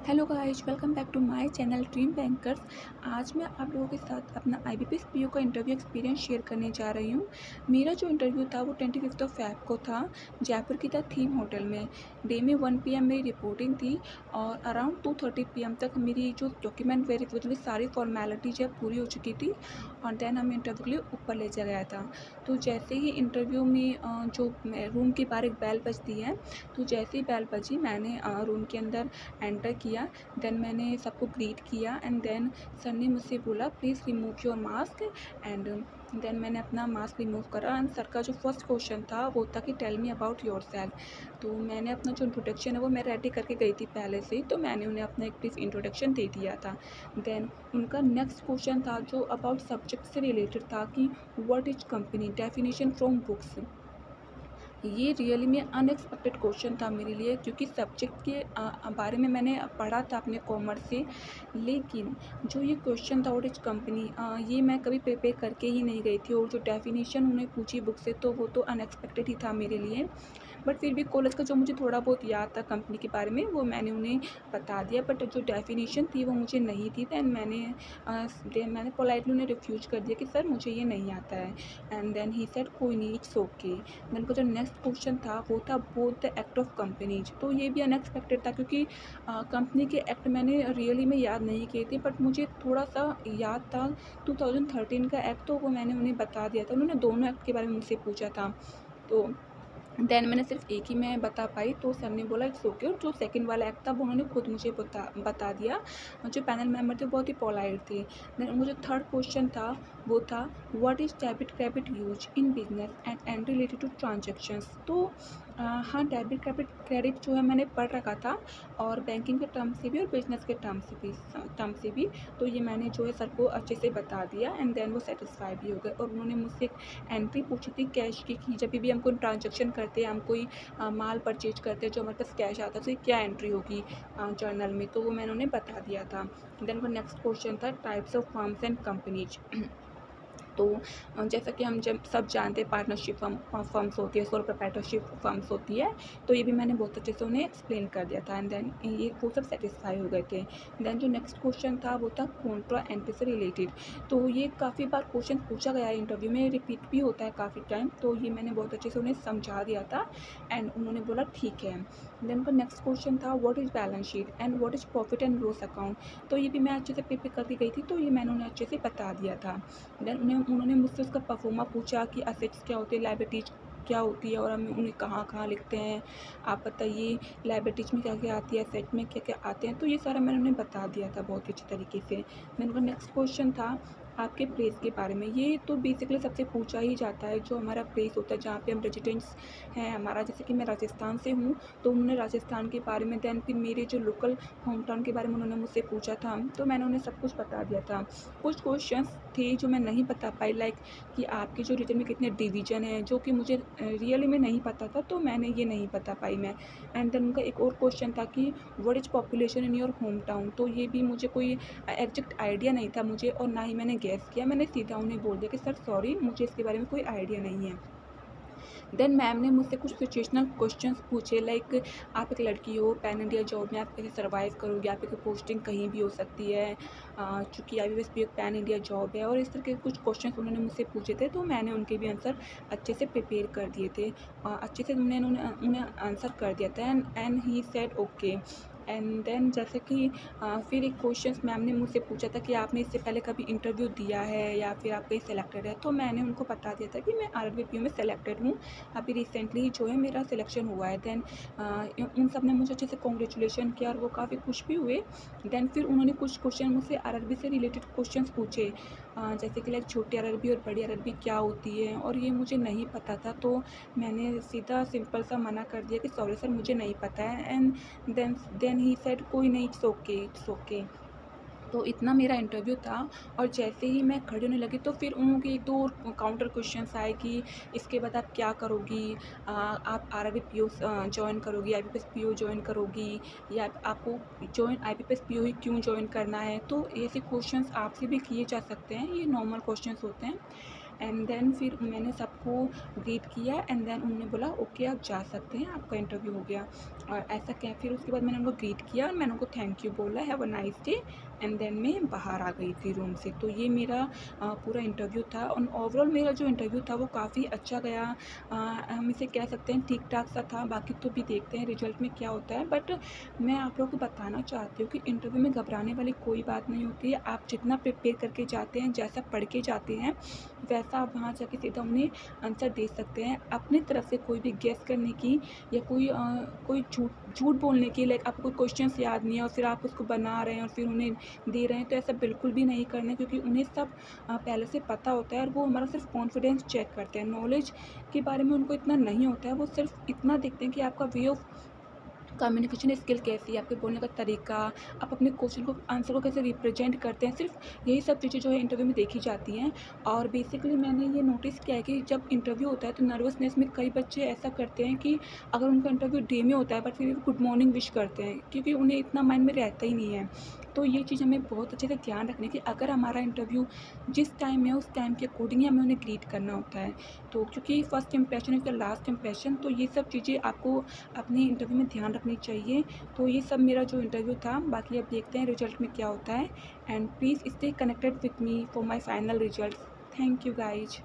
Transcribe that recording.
Hello guys, welcome back to my channel dream bankers. आज मैं आप लोगों के साथ अपना आईबीपीएस पीओ का इंटरव्यू एक्सपीरियंस शेयर करने जा रही हूँ। मेरा जो इंटरव्यू था वो 25 ऑफ फ़ेब को था, जयपुर की द थीम होटल में। डे में 1 पीएम मेरी रिपोर्टिंग थी और अराउंड 2:30 पीएम तक मेरी जो डॉक्यूमेंट वेरिफिकेशन की सारी फॉर्मेलिटीज है पूरी हो चुकी थी और देन हमें इंटरव्यू के लिए ऊपर ले जाया गया था। तो जैसे ही इंटरव्यू में जो रूम के बाहर एक बेल बजती है, तो जैसे ही बेल बजी मैंने रूम के अंदर एंटर किया। देन मैंने सबको ग्रीट किया एंड देन सर ने मुझसे बोला please remove your mask and then मैंने अपना मास्क रिमूव करा एंड सर का जो फर्स्ट क्वेश्चन था वो था कि टेल मी अबाउट योरसेल्फ। तो मैंने अपना जो इंट्रोडक्शन है वो मैं रेडी करके गई थी पहले से ही, तो मैंने उन्हें अपना एक ब्रीफ इंट्रोडक्शन दे दिया था। देन उनका नेक्स्ट क्वेश्चन था जो अबाउट सब्जेक्ट से रिलेटेड था कि what is company, definition from books. ये रियली में अनएक्सपेक्टेड क्वेश्चन था मेरे लिए, क्योंकि सब्जेक्ट के बारे में मैंने पढ़ा था अपने कॉमर्स से, लेकिन जो ये क्वेश्चन था व्हाट इज कंपनी, ये मैं कभी प्रिपेयर करके ही नहीं गई थी और जो डेफिनेशन उन्होंने पूछी बुक से तो वो तो अनएक्सपेक्टेड ही था मेरे लिए। बट फिर भी कॉलेज का जो मुझे थोड़ा बहुत याद था कंपनी के बारे में वो मैंने उन्हें बता दिया, बट जो डेफिनेशन थी वो मुझे नहीं थी। दैन मैंने पोलाइटली उन्हें रिफ्यूज कर दिया कि सर मुझे ये नहीं आता है। एंड देन ही सेड कोई नहीं, इट्स ओके। देन उनका जो नेक्स्ट क्वेश्चन था वो था both the act of companies. तो ये भी अनएक्सपेक्टेड था, क्योंकि कंपनी के एक्ट मैंने रियली में याद नहीं किए थे, बट मुझे थोड़ा सा याद था 2013 का एक्ट, तो वो मैंने उन्हें बता दिया था। उन्होंने दोनों एक्ट के बारे में मुझसे पूछा था, तो देन मैंने सिर्फ एक ही मैं बता पाई, तो सर ने बोला इट्स ओके। और जो सेकंड वाला एक्ट था वो उन्होंने खुद मुझे बता दिया। जो पैनल मेंबर थे बहुत ही पोलाइट थे। देन उनका जो थर्ड क्वेश्चन था वो था what is debit credit use in business and related to transactions. तो हाँ, डेबिट क्रेडिट जो है मैंने पढ़ रखा था, और बैंकिंग के टर्म से भी और बिजनेस के टर्म से भी। तो ये मैंने जो है सर को अच्छे से बता दिया एंड देन वो सेटिस्फाई भी हो गए। और उन्होंने मुझसे एक एंट्री पूछी थी कैश की, कि जब भी हम कोई ट्रांजेक्शन करते हैं, हम कोई माल परचेज करते हैं, जो हमारे पास कैश आता है तो क्या एंट्री होगी जर्नल में, तो वो मैंने उन्हें बता दिया था। देन वो नेक्स्ट क्वेश्चन था types of firms and companies. तो जैसा कि हम जब सब जानते हैं पार्टनरशिप फर्म्स होती है, सोल प्रोप्राइटरशिप फर्म्स होती है, तो ये भी मैंने बहुत अच्छे से उन्हें एक्सप्लेन कर दिया था एंड देन ये वो सब सेटिस्फाई हो गए थे। देन जो नेक्स्ट क्वेश्चन था वो था कॉन्ट्रा एंट्री से रिलेटेड। तो ये काफ़ी बार क्वेश्चन पूछा गया है इंटरव्यू में, रिपीट भी होता है काफ़ी टाइम, तो ये मैंने बहुत अच्छे से उन्हें समझा दिया था एंड उन्होंने बोला ठीक है। देन उनका नेक्स्ट क्वेश्चन था what is balance sheet and what is profit and loss account. तो ये भी मैं अच्छे से प्रिपेयर करके गई थी, तो ये मैंने उन्हें अच्छे से बता दिया था। देन उन्होंने मुझसे उसका परफॉर्मा पूछा कि असेट्स क्या होती है, लायबिलिटीज क्या होती है और हम उन्हें कहाँ कहाँ लिखते हैं, आप बताइए लायबिलिटीज में क्या क्या आती है, असेट में क्या क्या आते हैं। तो ये सारा मैंने उन्हें बता दिया था बहुत ही अच्छे तरीके से। देन उनका नेक्स्ट क्वेश्चन था आपके प्लेस के बारे में। ये तो बेसिकली सबसे पूछा ही जाता है, जो हमारा प्लेस होता है जहाँ पे हम रेजिडेंट्स हैं हमारा। जैसे कि मैं राजस्थान से हूँ, तो उन्होंने राजस्थान के बारे में, देन फिर मेरे जो लोकल होम टाउन के बारे में उन्होंने मुझसे पूछा था, तो मैंने उन्हें सब कुछ बता दिया था। कुछ क्वेश्चंस थे जो मैं नहीं बता पाई, लाइक कि आपके जो रीजन में कितने डिवीज़न हैं, जो कि मुझे रियली में नहीं पता था, तो मैंने ये नहीं बता पाई मैं। एंड देन उनका एक और क्वेश्चन था कि what is population in your home town. तो ये भी मुझे कोई एग्जैक्ट आइडिया नहीं था मुझे, और ना ही मैंने गेस किया। मैंने सीधा उन्हें बोल दिया कि सर सॉरी, मुझे इसके बारे में कोई आइडिया नहीं है। देन मैम ने मुझसे कुछ सिचुएशनल क्वेश्चंस पूछे, लाइक आप एक लड़की हो, पैन इंडिया जॉब में आप कैसे सर्वाइव करोगे, आपकी पोस्टिंग कहीं भी हो सकती है, चूँकि IBPS भी एक पैन इंडिया जॉब है, और इस तरह के कुछ क्वेश्चंस उन्होंने मुझसे पूछे थे, तो मैंने उनके भी आंसर अच्छे से प्रिपेयर कर दिए थे। अच्छे से मैंने उन्हें आंसर कर दिया था and he said okay. And then जैसे कि फिर एक क्वेश्चंस मैम ने मुझसे पूछा था कि आपने इससे पहले कभी इंटरव्यू दिया है या फिर आप कहीं सेलेक्टेड है, तो मैंने उनको बता दिया था कि मैं RRBPO में सेलेक्टेड हूँ, अभी रिसेंटली जो है मेरा सिलेक्शन हुआ है। देन उन सब ने मुझे अच्छे से कॉन्ग्रेचुलेशन किया और वो काफ़ी खुश भी हुए। देन फिर उन्होंने कुछ क्वेश्चन मुझसे RRB से रिलेटेड क्वेश्चंस पूछे, जैसे कि लाइक छोटी RRB और बड़ी RRB क्या होती है, और ये मुझे नहीं पता था, तो मैंने सीधा सिंपल सा मना कर दिया कि सॉरी सर मुझे नहीं पता है। एंड देन ही सेड कोई नहीं, इट्स ओके इट्स ओके। तो इतना मेरा इंटरव्यू था, और जैसे ही मैं खड़ी होने लगी तो फिर उनके एक दो और काउंटर क्वेश्चंस आए कि इसके बाद आप क्या करोगी, आप RRBPO जॉइन करोगी, IBPS PO जॉइन करोगी, या आपको IBPS PO ही क्यों जॉइन करना है। तो ऐसे क्वेश्चंस आपसे भी किए जा सकते हैं, ये नॉर्मल क्वेश्चंस होते हैं। एंड देन फिर मैंने सबको ग्रीट किया एंड देन उन्होंने बोला ओके आप जा सकते हैं, आपका इंटरव्यू हो गया। और ऐसा क्या, फिर उसके बाद मैंने उनको ग्रीट किया और मैंने उनको थैंक यू बोला, have a nice day, and then मैं बाहर आ गई थी रूम से। तो ये मेरा पूरा इंटरव्यू था और ओवरऑल मेरा जो इंटरव्यू था वो काफ़ी अच्छा गया। हम इसे कह सकते हैं ठीक ठाक सा था, बाकी तो भी देखते हैं रिजल्ट में क्या होता है। बट मैं आप लोगों को बताना चाहती हूँ कि इंटरव्यू में घबराने वाली कोई बात नहीं होती है। आप जितना प्रिपेयर करके जाते हैं, जैसा पढ़ के जाते हैं, वैसा आप वहाँ जाके सीधा उन्हें आंसर दे सकते हैं। अपनी तरफ से कोई भी गेस करने की या कोई झूठ झूठ बोलने की, लाइक आपको कोई क्वेश्चंस याद नहीं है और फिर आप उसको बना रहे हैं और फिर उन्हें दे रहे हैं, तो ऐसा बिल्कुल भी नहीं करना है, क्योंकि उन्हें सब पहले से पता होता है और वो हमारा सिर्फ कॉन्फिडेंस चेक करते हैं। नॉलेज के बारे में उनको इतना नहीं होता है, वो सिर्फ इतना देखते हैं कि आपका वे ऑफ कम्युनिकेशन स्किल कैसी है, आपके बोलने का तरीका, आप अपने क्वेश्चन को आंसर को कैसे रिप्रेजेंट करते हैं, सिर्फ यही सब चीज़ें जो है इंटरव्यू में देखी जाती हैं। और बेसिकली मैंने ये नोटिस किया है कि जब इंटरव्यू होता है तो नर्वसनेस में कई बच्चे ऐसा करते हैं कि अगर उनका इंटरव्यू डे में होता है बट फिर गुड मॉर्निंग विश करते हैं, क्योंकि उन्हें इतना माइंड में रहता ही नहीं है। तो ये चीज़ हमें बहुत अच्छे से ध्यान रखनी है कि अगर हमारा इंटरव्यू जिस टाइम है उस टाइम के अकॉर्डिंग ही हमें उन्हें ग्रीट करना होता है। तो क्योंकि first impression is the last impression, तो ये सब चीज़ें आपको अपने इंटरव्यू में ध्यान रखनी चाहिए। तो ये सब मेरा जो इंटरव्यू था, बाकी अब देखते हैं रिजल्ट में क्या होता है। And please stay connected with me for my final result. Thank you guys.